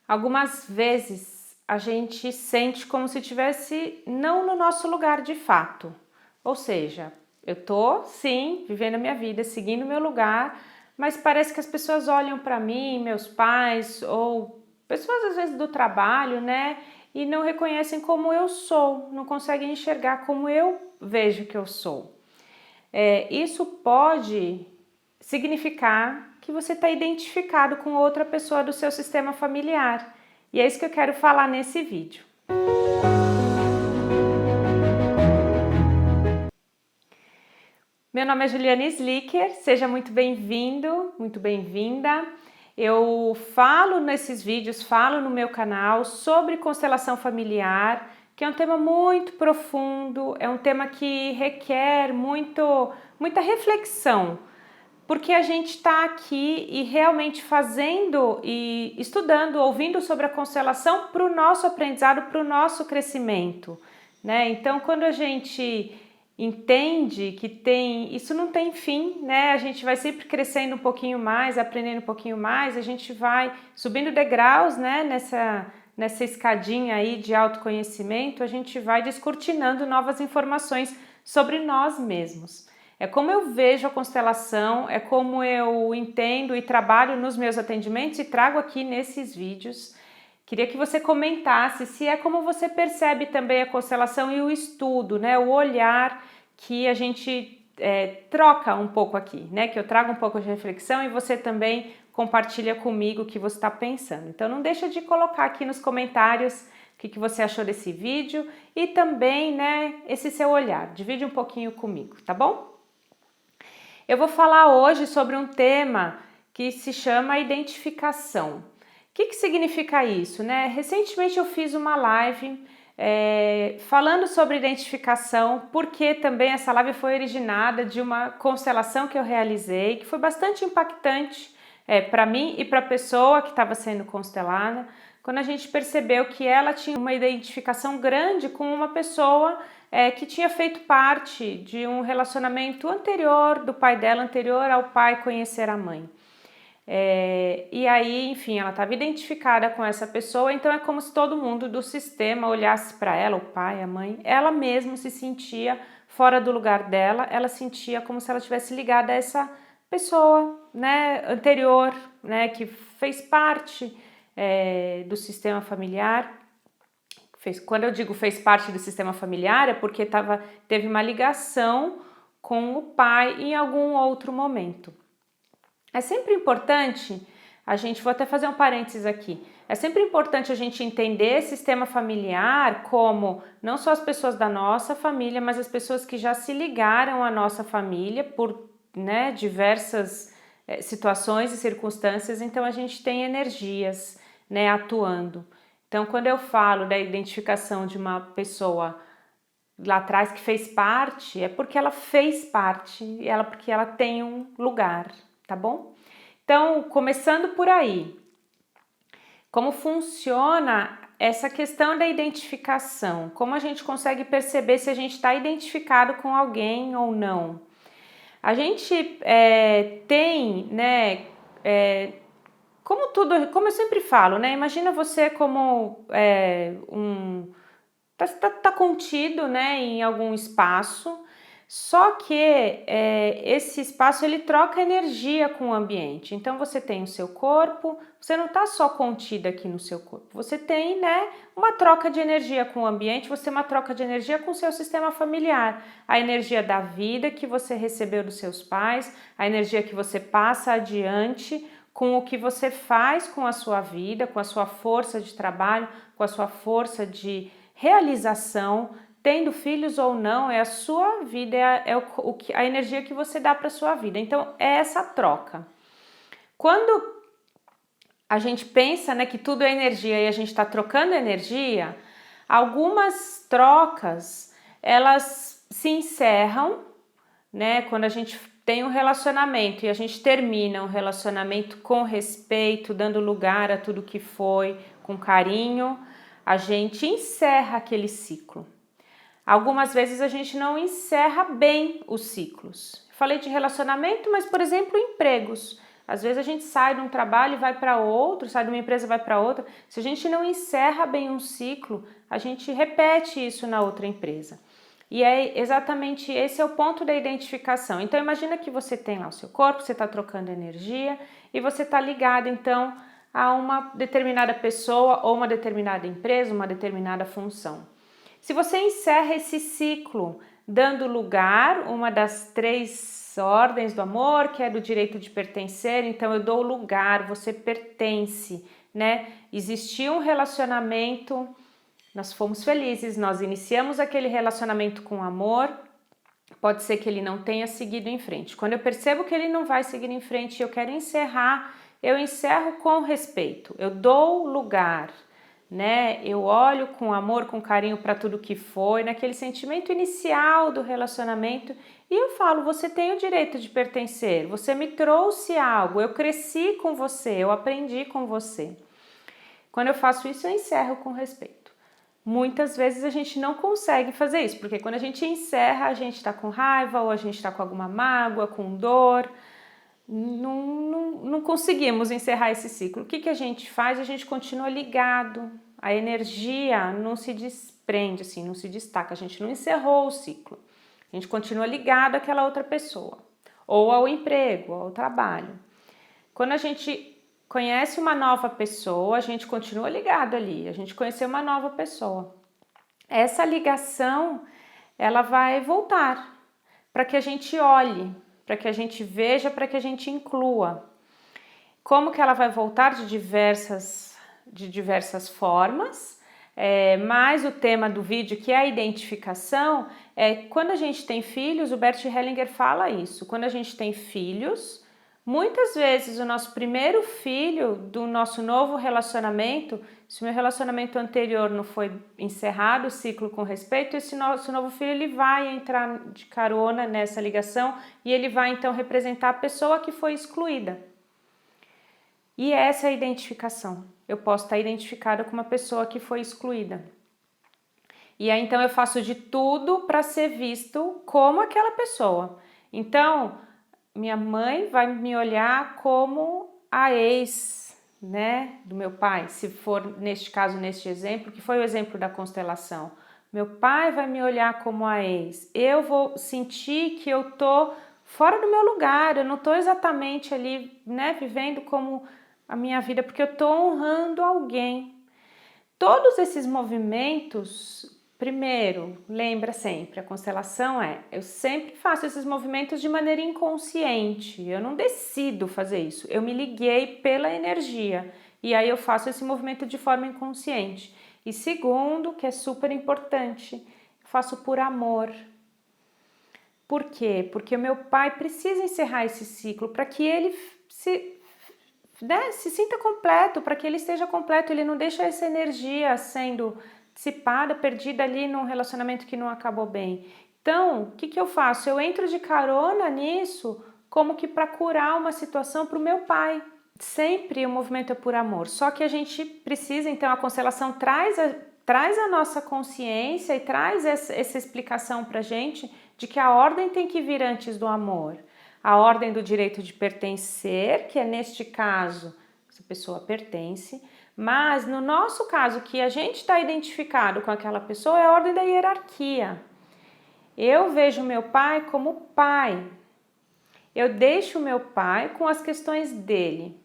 Algumas vezes a gente sente como se estivesse não no nosso lugar de fato. Ou seja, eu tô sim vivendo a minha vida, seguindo o meu lugar, mas parece que as pessoas olham para mim, meus pais ou pessoas às vezes do trabalho, né? E não reconhecem como eu sou, não conseguem enxergar como eu vejo que eu sou. Isso pode significar que você está identificado com outra pessoa do seu sistema familiar. E é isso que eu quero falar nesse vídeo. Meu nome é Juliane Slicker, seja muito bem-vindo, muito bem-vinda. Eu falo nesses vídeos, falo no meu canal sobre constelação familiar, que é um tema muito profundo, é um tema que requer muita reflexão, porque a gente está aqui e realmente fazendo e estudando, ouvindo sobre a constelação para o nosso aprendizado, para o nosso crescimento, né? Então, quando a gente entende que isso não tem fim, né? A gente vai sempre crescendo um pouquinho mais, aprendendo um pouquinho mais, a gente vai subindo degraus, né? Nessa escadinha aí de autoconhecimento, a gente vai descortinando novas informações sobre nós mesmos. É como eu vejo a constelação, é como eu entendo e trabalho nos meus atendimentos e trago aqui nesses vídeos. Queria que você comentasse se é como você percebe também a constelação e o estudo, né? O olhar que a gente troca um pouco aqui, né? Que eu trago um pouco de reflexão e você também compartilha comigo o que você está pensando. Então não deixa de colocar aqui nos comentários o que você achou desse vídeo e também, né, esse seu olhar. Divide um pouquinho comigo, tá bom? Eu vou falar hoje sobre um tema que se chama identificação. O que significa isso, né? Recentemente eu fiz uma live falando sobre identificação, porque também essa live foi originada de uma constelação que eu realizei, que foi bastante impactante para mim e para a pessoa que estava sendo constelada, quando a gente percebeu que ela tinha uma identificação grande com uma pessoa que tinha feito parte de um relacionamento anterior do pai dela, anterior ao pai conhecer a mãe. E aí, enfim, ela estava identificada com essa pessoa, então é como se todo mundo do sistema olhasse para ela, o pai, a mãe, ela mesma se sentia fora do lugar dela, ela sentia como se ela tivesse ligada a essa pessoa, né, anterior, né, que fez parte do sistema familiar. Quando eu digo fez parte do sistema familiar, é porque teve uma ligação com o pai em algum outro momento. É sempre importante vou até fazer um parênteses aqui, é sempre importante a gente entender sistema familiar como não só as pessoas da nossa família, mas as pessoas que já se ligaram à nossa família por, né, diversas situações e circunstâncias, então a gente tem energias, né, atuando. Então, quando eu falo da identificação de uma pessoa lá atrás que fez parte, é porque ela fez parte, porque ela tem um lugar, tá bom? Então, começando por aí, como funciona essa questão da identificação? Como a gente consegue perceber se a gente está identificado com alguém ou não? A gente tem, né, como eu sempre falo, né? Imagina você como tá contido, né, em algum espaço, só que esse espaço ele troca energia com o ambiente. Então você tem o seu corpo, você não está só contida aqui no seu corpo, você tem, né, uma troca de energia com o ambiente, você tem uma troca de energia com o seu sistema familiar, a energia da vida que você recebeu dos seus pais, a energia que você passa adiante com o que você faz com a sua vida, com a sua força de trabalho, com a sua força de realização, tendo filhos ou não, é a sua vida, a energia que você dá para a sua vida. Então, é essa troca. Quando a gente pensa, né, que tudo é energia e a gente está trocando energia, algumas trocas, elas se encerram, né, quando a gente tem um relacionamento e a gente termina um relacionamento com respeito, dando lugar a tudo que foi, com carinho, a gente encerra aquele ciclo. Algumas vezes a gente não encerra bem os ciclos. Falei de relacionamento, mas, por exemplo, empregos. Às vezes a gente sai de um trabalho e vai para outro, sai de uma empresa e vai para outra. Se a gente não encerra bem um ciclo, a gente repete isso na outra empresa. E é exatamente esse é o ponto da identificação. Então imagina que você tem lá o seu corpo, você está trocando energia e você está ligado então a uma determinada pessoa ou uma determinada empresa, uma determinada função. Se você encerra esse ciclo dando lugar, uma das 3 ordens do amor, que é do direito de pertencer, então eu dou lugar, você pertence, né? Existiu um relacionamento, nós fomos felizes, nós iniciamos aquele relacionamento com amor, pode ser que ele não tenha seguido em frente. Quando eu percebo que ele não vai seguir em frente e eu quero encerrar, eu encerro com respeito, eu dou lugar, né? Eu olho com amor, com carinho para tudo que foi, naquele sentimento inicial do relacionamento e eu falo, você tem o direito de pertencer, você me trouxe algo, eu cresci com você, eu aprendi com você. Quando eu faço isso, eu encerro com respeito. Muitas vezes a gente não consegue fazer isso, porque quando a gente encerra, a gente está com raiva ou a gente está com alguma mágoa, com dor, não conseguimos encerrar esse ciclo. O que a gente faz? A gente continua ligado, a energia não se desprende, assim, não se destaca, a gente não encerrou o ciclo, a gente continua ligado àquela outra pessoa, ou ao emprego, ao trabalho. Quando a gente conhece uma nova pessoa, a gente continua ligado ali, a gente conheceu uma nova pessoa. Essa ligação, ela vai voltar para que a gente olhe, para que a gente veja, para que a gente inclua. Como que ela vai voltar de diversas formas, mas o tema do vídeo, que é a identificação, quando a gente tem filhos, o Bert Hellinger fala isso, quando a gente tem filhos, muitas vezes o nosso primeiro filho do nosso novo relacionamento, se o meu relacionamento anterior não foi encerrado, o ciclo com respeito, esse nosso novo filho ele vai entrar de carona nessa ligação e ele vai então representar a pessoa que foi excluída. E essa é a identificação. Eu posso estar identificada com uma pessoa que foi excluída. E aí então eu faço de tudo para ser visto como aquela pessoa. Então, minha mãe vai me olhar como a ex, né, do meu pai, se for neste caso, neste exemplo, que foi o exemplo da constelação. Meu pai vai me olhar como a ex. Eu vou sentir que eu tô fora do meu lugar, eu não tô exatamente ali, né, vivendo como a minha vida, porque eu tô honrando alguém. Todos esses movimentos, primeiro, lembra sempre, a constelação eu sempre faço esses movimentos de maneira inconsciente, eu não decido fazer isso, eu me liguei pela energia e aí eu faço esse movimento de forma inconsciente. E segundo, que é super importante, eu faço por amor. Por quê? Porque o meu pai precisa encerrar esse ciclo para que ele se sinta completo, para que ele esteja completo, ele não deixa essa energia sendo dissipada, perdida ali num relacionamento que não acabou bem. Então, o que eu faço? Eu entro de carona nisso, como que para curar uma situação para o meu pai. Sempre o movimento é por amor, só que a gente precisa, então, a constelação traz a nossa consciência e traz essa explicação para a gente de que a ordem tem que vir antes do amor. A ordem do direito de pertencer, que é neste caso, essa pessoa pertence, mas no nosso caso, que a gente está identificado com aquela pessoa, é a ordem da hierarquia. Eu vejo meu pai como pai. Eu deixo o meu pai com as questões dele.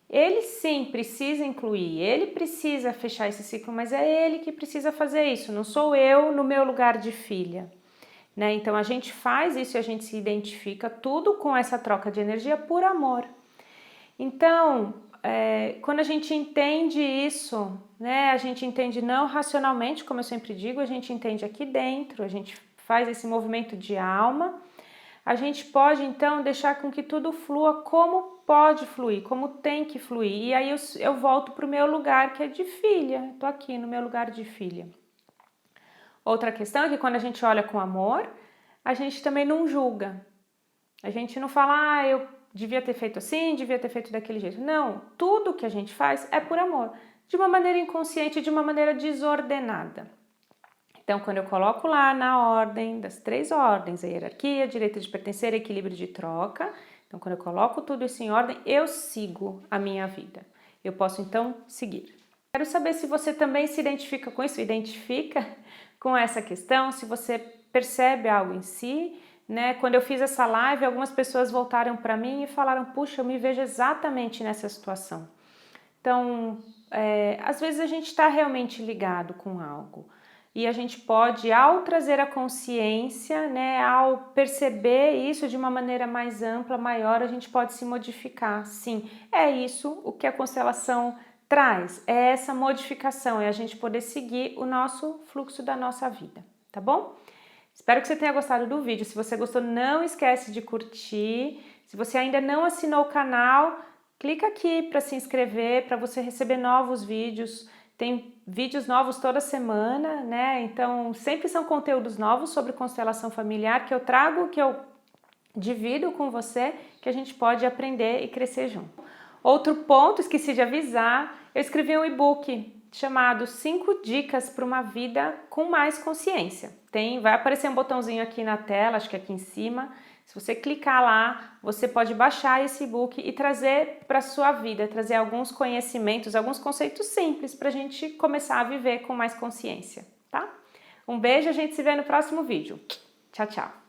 Ele sim precisa incluir, ele precisa fechar esse ciclo, mas é ele que precisa fazer isso, não sou eu no meu lugar de filha. Né? Então a gente faz isso e a gente se identifica tudo com essa troca de energia por amor. Então, quando a gente entende isso, né, a gente entende não racionalmente, como eu sempre digo, a gente entende aqui dentro, a gente faz esse movimento de alma, a gente pode então deixar com que tudo flua como pode fluir, como tem que fluir. E aí eu volto para o meu lugar que é de filha, estou aqui no meu lugar de filha. Outra questão é que quando a gente olha com amor, a gente também não julga. A gente não fala, eu devia ter feito assim, devia ter feito daquele jeito. Não, tudo que a gente faz é por amor, de uma maneira inconsciente, de uma maneira desordenada. Então, quando eu coloco lá na ordem das 3 ordens, a hierarquia, direito de pertencer, equilíbrio de troca, Então, quando eu coloco tudo isso em ordem, eu sigo a minha vida. Eu posso, então, seguir. Quero saber se você também se identifica com isso, identifica com essa questão, se você percebe algo em si, né? Quando eu fiz essa live, algumas pessoas voltaram para mim e falaram, puxa, eu me vejo exatamente nessa situação. Então, às vezes a gente está realmente ligado com algo e a gente pode, ao trazer a consciência, né, ao perceber isso de uma maneira mais ampla, maior, a gente pode se modificar. Sim, é isso o que a constelação traz, é essa modificação, é a gente poder seguir o nosso fluxo da nossa vida, tá bom? Espero que você tenha gostado do vídeo. Se você gostou, não esquece de curtir. Se você ainda não assinou o canal, clica aqui para se inscrever, para você receber novos vídeos. Tem vídeos novos toda semana, né? Então, sempre são conteúdos novos sobre constelação familiar que eu trago, que eu divido com você, que a gente pode aprender e crescer junto. Outro ponto, esqueci de avisar, eu escrevi um e-book chamado 5 dicas para uma vida com mais consciência. Vai aparecer um botãozinho aqui na tela, acho que aqui em cima. Se você clicar lá, você pode baixar esse e-book e trazer para a sua vida, trazer alguns conhecimentos, alguns conceitos simples para a gente começar a viver com mais consciência, tá? Um beijo, a gente se vê no próximo vídeo. Tchau, tchau!